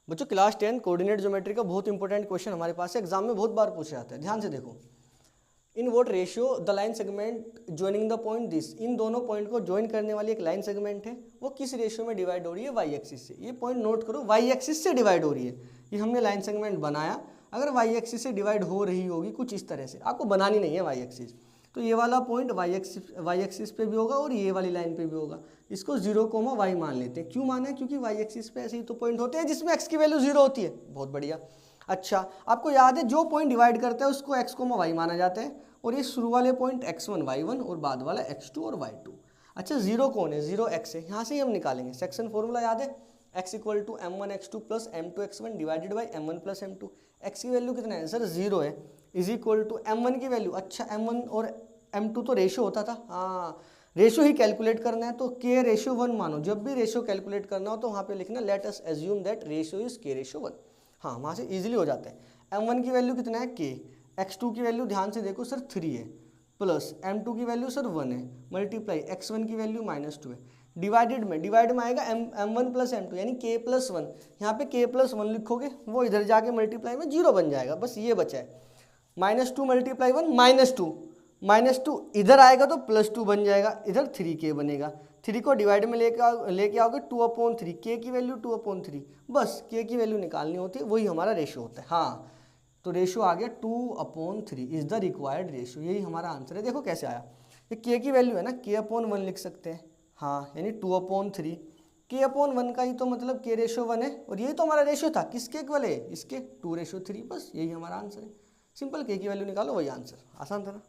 बच्चों class 10 coordinate geometry का बहुत इंपॉर्टेंट क्वेश्चन हमारे पास है, एग्जाम में बहुत बार पूछे जाते हैं। ध्यान से देखो, in what ratio the line segment joining the point this, इन दोनों पॉइंट को ज्वाइन करने वाली एक लाइन सेगमेंट है, वो किस रेशियो में डिवाइड हो रही है, वाई एक्सिस से। ये पॉइंट नोट करो, वाई एक्सिस से डिवाइड हो रही है। ये हमने लाइन सेगमेंट बनाया, अगर वाई एक्सिस से डिवाइड हो रही होगी कुछ इस तरह से, आपको बनानी नहीं है वाई एक्सिस, तो ये वाला पॉइंट वाई एक्सिस पे भी होगा और ये वाली लाइन पे भी होगा। इसको 0, y मान लेते हैं। क्यों माना है? क्योंकि वाई एक्सिस पे ऐसे ही तो पॉइंट होते हैं जिसमें x की वैल्यू 0 होती है। बहुत बढ़िया। अच्छा, आपको याद है जो पॉइंट डिवाइड करता है उसको x, y माना जाता है, और ये शुरू वाले पॉइंट x1 y1 और बाद वाला x2 और y2। अच्छा, 0 कौन है? 0 x है, यहाँ से ही हम निकालेंगे। सेक्शन फॉर्मूला याद है, x equal to m1 x2 plus m2 x1 divided by m1 plus m2। x की वैल्यू कितना है सर? 0 है, इज इक्वल टू m1 की वैल्यू। अच्छा, m1 और m2 तो रेशियो होता था, हाँ रेशियो ही कैलकुलेट करना है, तो k रेशियो 1 मानो। जब भी रेशियो कैलकुलेट करना हो तो वहाँ पे लिखना let us assume that ratio is k ratio 1। हाँ, वहाँ से इजीली हो जाता है। m1 की वैल्यू कितना है? k। x2 की वैल्यू ध्यान से देखो सर 3 है, प्लस m2 की वैल्यू सर 1 है, मल्टीप्लाई x1 की वैल्यू -2 है, डिवाइड में आएगा m1 प्लस m2 यानी k प्लस 1। यहाँ पे k प्लस 1 लिखोगे, वो इधर जाके मल्टीप्लाई में 0 बन जाएगा, बस ये बचा है। -2 मल्टीप्लाई 1 -2 इधर आएगा तो +2 बन जाएगा, इधर 3k बनेगा। 3 को डिवाइड में लेके आओगे 2/3, k की वैल्यू 2/3, बस k की वैल्यू निकालनी होती है, वही हमारा रेशियो होता है। हाँ, तो रेशियो आ गया 2/3 इज द रिक्वायर्ड रेशियो, यही हमारा आंसर है। देखो कैसे आया, ये k की वैल्यू है ना, k/1 लिख सकते हैं। हाँ, यानी 2/3, k/1 का ही तो मतलब k रेशियो 1 है, और यही तो हमारा रेशियो था किसके वाले, इसके 2:3, बस यही हमारा आंसर है। सिंपल, k की वैल्यू निकालो, वही आंसर। आसान था ना।